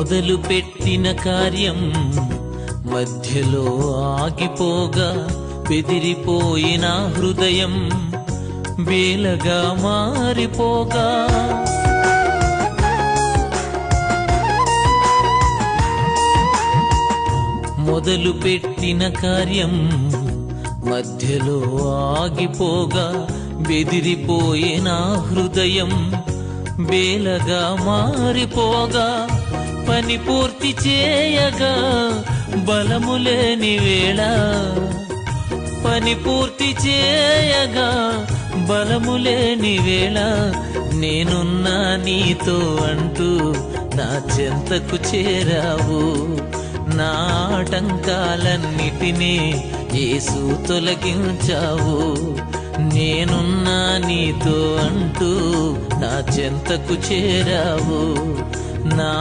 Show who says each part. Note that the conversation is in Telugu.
Speaker 1: మొదలు పెట్టిన కార్యం మధ్యలో ఆగిపోగా బెదిరిపోయిన హృదయం బేలగా మారిపోగా మొదలు పెట్టిన కార్యం మధ్యలో ఆగిపోగా బెదిరిపోయిన హృదయం బేలగా మారిపోగా పని పూర్తి చేయగా బలము లేని వేళ పని పూర్తి చేయగా బలము లేని వేళ నేనున్నా నీతో అంటూ నా చెంతకు చేరావు నా ఆటంకాలన్నిటినీ యేసు తొలగించావు నేనున్నా నీతో అంటూ నా చెంతకు చేరావు నా